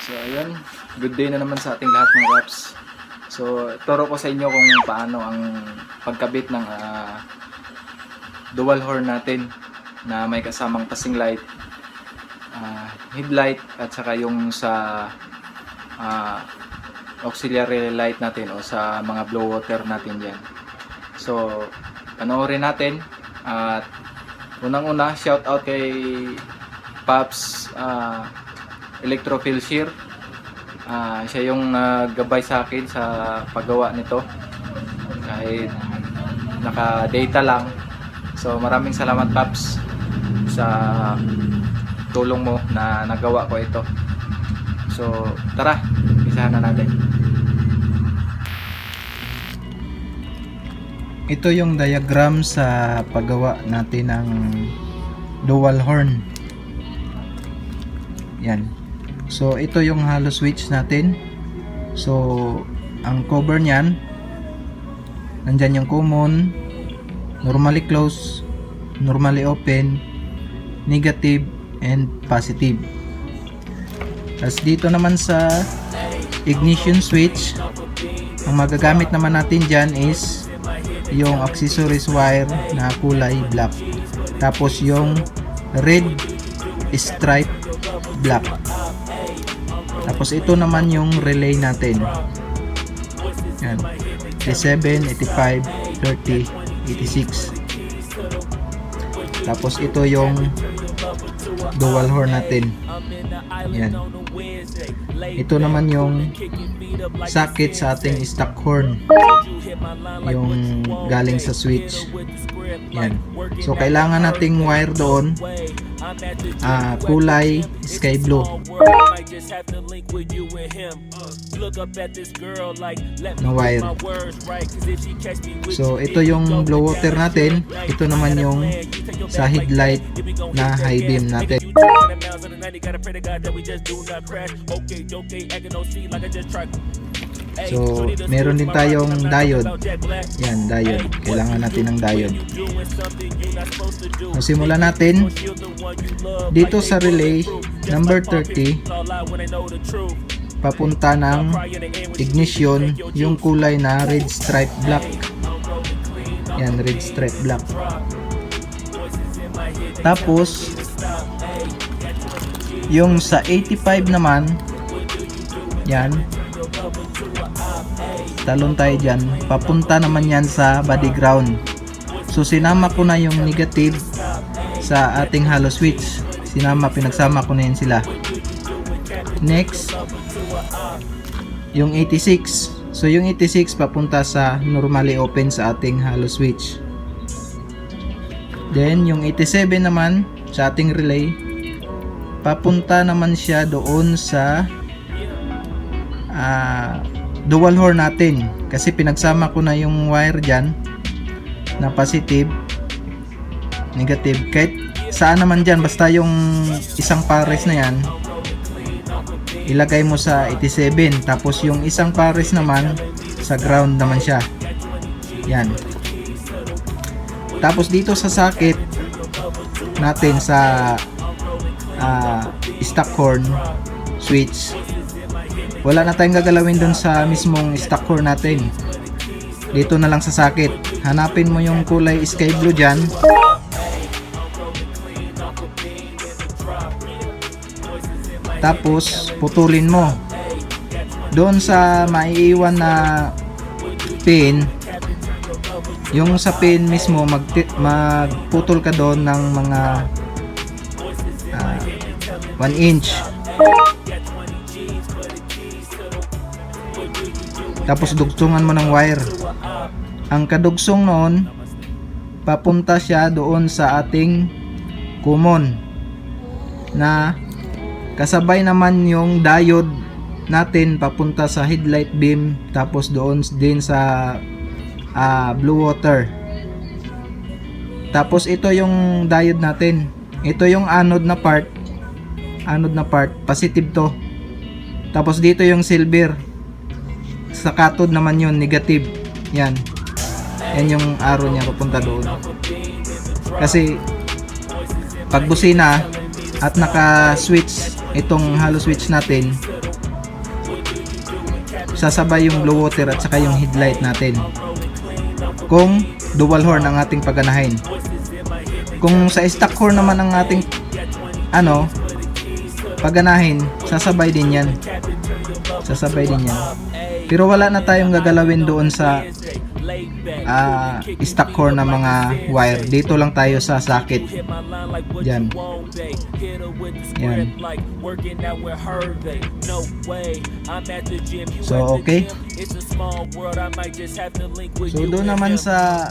So ayun, good day na naman sa ating lahat mga Raps. So turo ko sa inyo kung paano ang pagkabit ng dual horn natin na may kasamang passing light, headlight at saka yung sa auxiliary light natin o sa mga blow water natin yan. So panoorin natin at unang-una shout out kay Pops Electropilshire. Siya yung naggabay sa akin sa paggawa nito kahit naka-data lang. So maraming salamat Paps sa tulong mo na nagawa ko ito. So tara, umpisahan na natin. Ito yung diagram sa paggawa natin ng dual horn. Yan. So ito yung hollow switch natin. So ang cover niyan, nandyan yung common, normally close, normally open, negative and positive. Tapos dito naman sa ignition switch, ang magagamit naman natin dyan is yung accessories wire na kulay black, tapos yung red stripe black. Tapos ito naman yung relay natin. Yan. 87, 85, 30, 86. Tapos ito yung dual horn natin. Yan. Ito naman yung socket sa ating stock horn. Yung galing sa switch. Yan. So kailangan nating wire doon kulay sky blue na wire. So ito yung blow water natin, ito naman yung sa headlight na high beam natin. So meron din tayong diode. Yan, diode. Kailangan natin ng diode. So simulan natin dito sa relay number 30, papunta ng ignition yung kulay na red stripe black. Yan, red stripe black. Tapos yung sa 85 naman, yan, talon tayo dyan, papunta naman yan sa body ground. So sinama ko na yung negative sa ating hollow switch, pinagsama ko na yan sila. Next, yung 86. So yung 86 papunta sa normally open sa ating hollow switch. Then yung 87 naman sa ating relay, papunta naman siya doon sa dual horn natin, kasi pinagsama ko na yung wire dyan na positive, negative, kahit saan naman dyan, basta yung isang pares na yan ilagay mo sa 87, tapos yung isang pares naman sa ground naman siya. Yan. Tapos dito sa socket natin sa stock horn switch, wala na tayong gagalawin dun sa mismong stock horn natin. Dito na lang sa socket. Hanapin mo yung kulay sky blue dyan. Tapos putulin mo. Doon sa maiiwan na pin, yung sa pin mismo, magputol ka doon ng mga 1 inch. Tapos dugtungan mo ng wire. Ang kadugsong noon, papunta siya doon sa ating common, na kasabay naman yung diode natin papunta sa headlight beam, tapos doon din sa blue water. Tapos ito yung diode natin. Ito yung anode na part. Positive to. Tapos dito yung silver. Sa cathode naman yun, negative. Yan. Yan yung arrow niya papunta doon. Kasi pag busina at naka-switch itong hollow switch natin, sasabay yung blue water at saka yung headlight natin. Kung dual horn ang ating paganahin. Kung sa stock horn naman ang ating paganahin, sasabay din yan. Pero wala na tayong gagalawin doon sa stock horn na mga wire. Dito lang tayo sa socket. Yan. So okay. So doon naman sa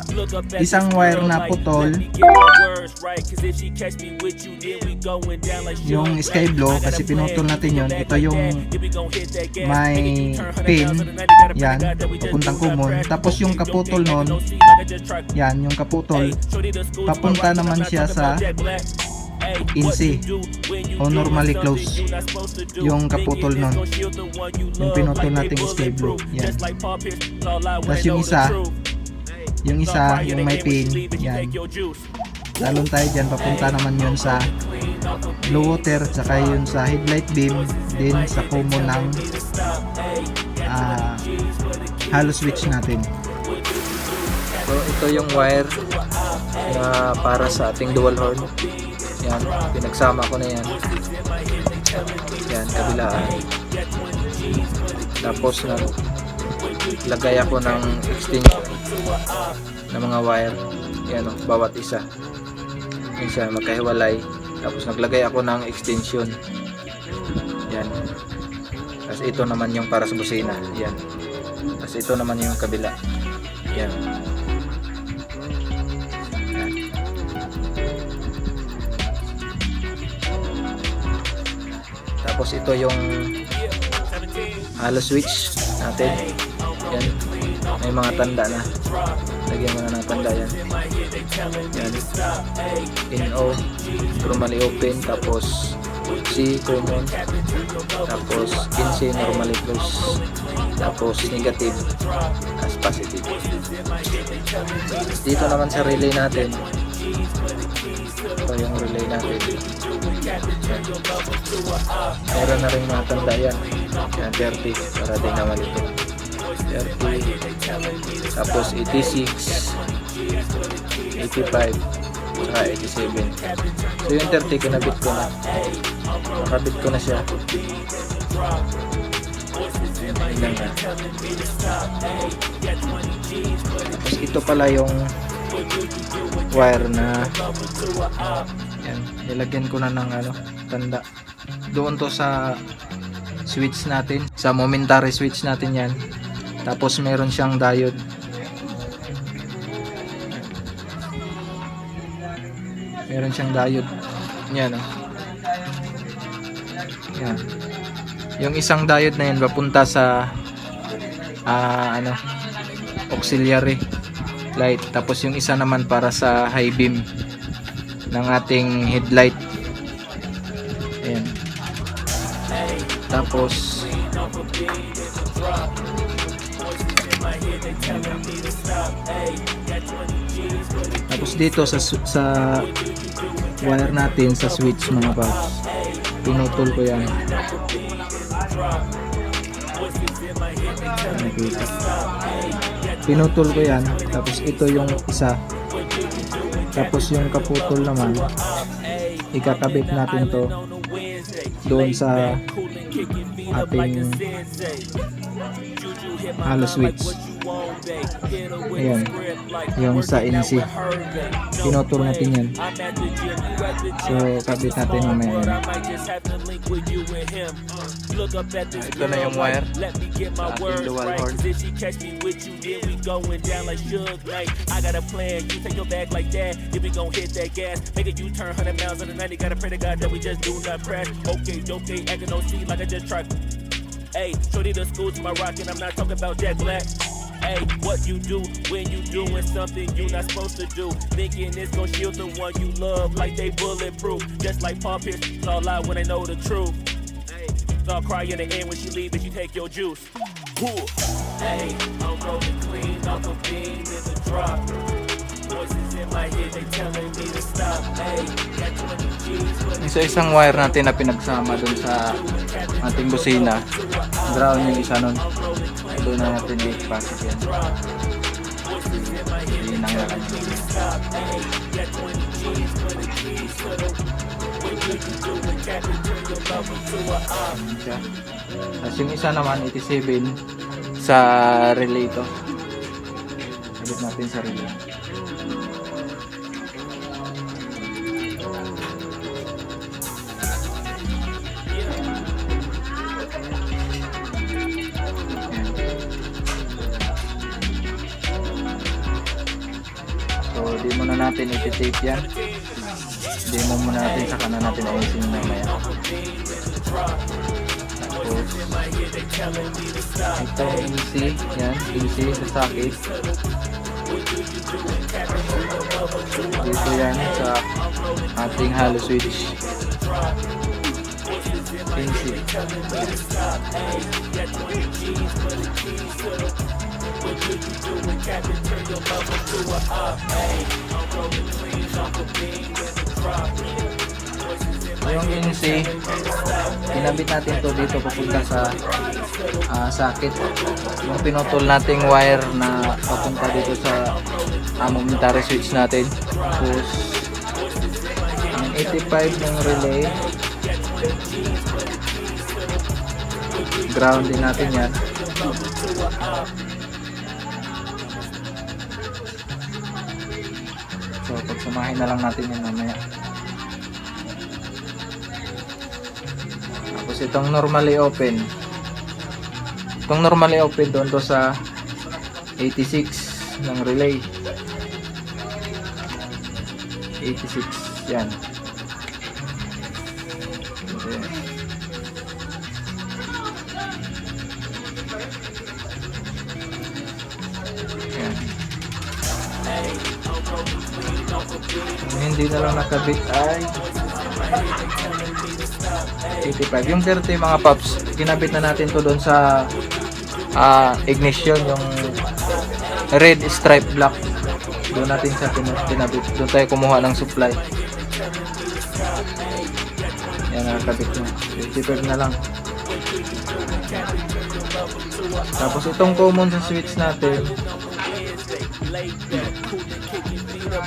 isang wire na putol, yung sky blue, kasi pinutol natin yun. Ito yung may pin, yan, papuntang common. Tapos yung kaputol nun, yan, yung kaputol, papunta naman siya sa INSI o normally close. Yung kaputol nun, yung pinutol nating sky blue, yan. Tapos yung isa, yung may pin, yan, lalon tayo dyan, papunta naman yun sa blue water, saka yun sa headlight beam, din sa common ng hollow switch natin. So ito yung wire na para sa ating dual horn. Yan, pinagsama ko na yan. Yan, kabilaan. Tapos naglagay ako ng extension ng mga wire. Yan, bawat isa. Isa magkahiwalay. Tapos naglagay ako ng extension. Yan. Tapos ito naman yung para sa busina. Yan. Tapos ito naman yung kabila. Yan. Tapos ito yung hollow switch natin. Yan. May mga tanda na. Lagyan mo na ng tanda yan. Yan. In-O, normally open. Tapos C, common. Tapos INSI, normally close. Tapos negative as positive. Dito naman sa relay natin. Ito yung relay natin. Meron na rin mga tanda yan. Yan, 30 para din naman ito. 30, tapos 86, 85, saka 87. So yung 30 kinabit ko na. Nakabit ko na siya. Ayan na. Tapos ito pala yung wire na yan, nilagyan ko na ng tanda. Doon to sa switch natin, sa momentary switch natin yan. Tapos meron siyang diode. Meron siyang diode. Yan, yan. Yung isang diode na yan papunta sa auxiliary light. Tapos yung isa naman para sa high beam ng ating headlight. Ayan. Tapos dito sa wire natin sa switch mga paps, pinutol ko yan. Pinutol ko yan. Tapos ito yung isa. Tapos yung kaputol naman, ikakabit natin to doon sa ating hollow switch. Ayan, yung sa INSI, pinutol natin yan. So kabit natin mamaya yan. Ito na yung wire sa ating dual horn. Hey, shorty the school to my rock and I'm not talking about Jack Black. Hey, what you do when you doing something you not supposed to do? Thinking it's gonna shield the one you love like they bulletproof. Just like Paul Pierce, it's all out when they know the truth. Hey, start crying in the end when she leave and she take your juice. Hey, I'm rolling clean off a beam in the drop. Voices in my head, they telling me to stop. Hey, got 20 G's for the Isa-isang wire natin na pinagsama dun sa ating busina. Ground yung isa nun. doon na natin i-pasok yan. Hindi nang lakan yun. Tapos yung isa naman 87 sa relay to. Sabit natin sa relay. So, di muna natin iti-tape yan. Demo muna natin, saka na natin ayusin mamaya. Tapos, ito easy, yan, easy sa socket. Dito yan sa ating hollow switch. Easy. Yung NC, kinabit natin to dito papunta sa socket. Yung pinutol nating wire na papunta dito sa momentary switch natin. Tapos ang 85 ng relay, ground din natin yan. So pagsamahin na lang natin yan mamaya. Tapos itong normally open doon to sa 86 ng relay. 86 yan. Okay. Yan. Kung hindi na lang nakabit ay 85. Yung 30 mga paps, kinabit na natin to doon sa ignition, yung red stripe block. Doon natin sa kinabit. Doon tayo kumuha ng supply. Yan, nakabit na. 85 na lang. Tapos itong common sa switch natin,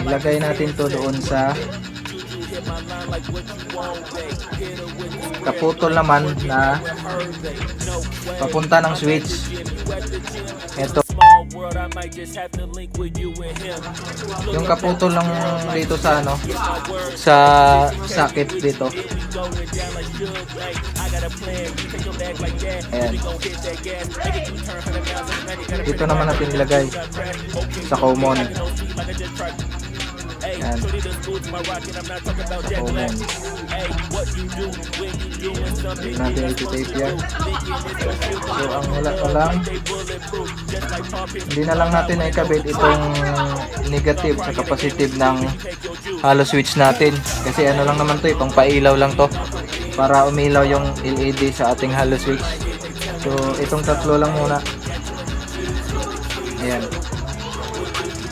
ilagay natin to doon sa kaputol naman na papunta ng switch. Ito yung kaputol lang dito sa sa socket dito. Ayan. Dito naman natin ilagay sa common. Ayan. Sa common. Hindi natin iti-tape yan. So ang wala pa lang, hindi na lang natin ikabit itong negative sa positive ng hollow switch natin. Kasi ano lang naman to, pang pailaw lang to, para umilaw yung LED sa ating hollow switch. So itong tatlo lang muna. Ayan.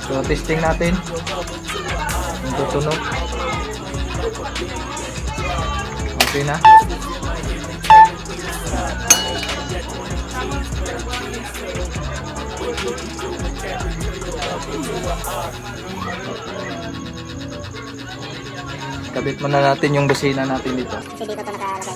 So testing natin yung tutunog. Okay na. Kabit muna natin yung busina natin dito. Kasi dito ito nakalagay.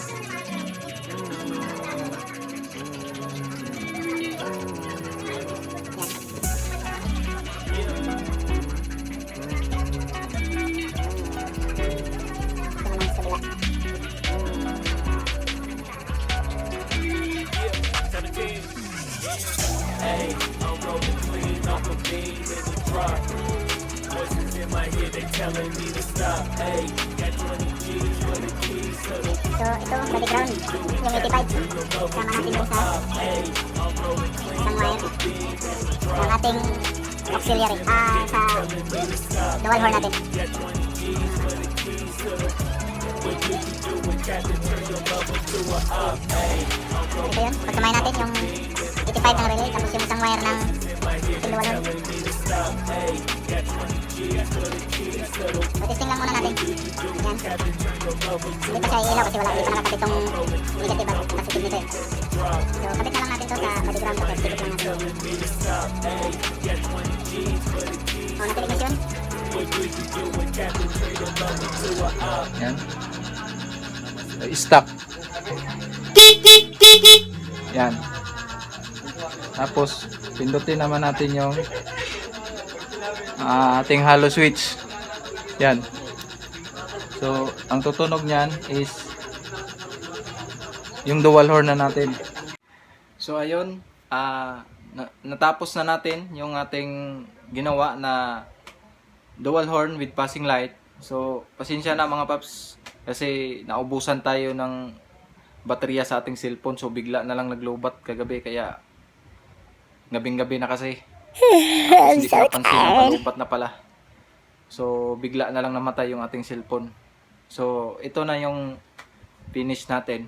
So ito, body ground, yung 85. Sama natin yung sa isang wire ng ating auxiliary, sa dual horn natin. Ito yun, pagsamahin natin yung 85 ng relay, tapos yung isang wire ng dual horn. Testing lang muna natin. Yan. Hindi pa siya iilaw kasi hindi pa nakakapit itong negative at positive nito eh. kabit na lang natin to sa body ground. Tapos tikit lang natin. Natilig mission. Yan. Stop. Yan. Tapos, pindutin naman natin yung ating hollow switch. Yan. So, ang tutunog niyan is yung dual horn na natin. So, ayun. Natapos na natin yung ating ginawa na dual horn with passing light. So, pasensya na mga paps kasi naubusan tayo ng baterya sa ating cellphone. So, bigla na lang naglobat kagabi kaya gabing-gabi na kasi. Tapos, hindi ko napansin na palubat na pala. So, bigla na lang namatay yung ating cellphone. So, ito na yung finish natin.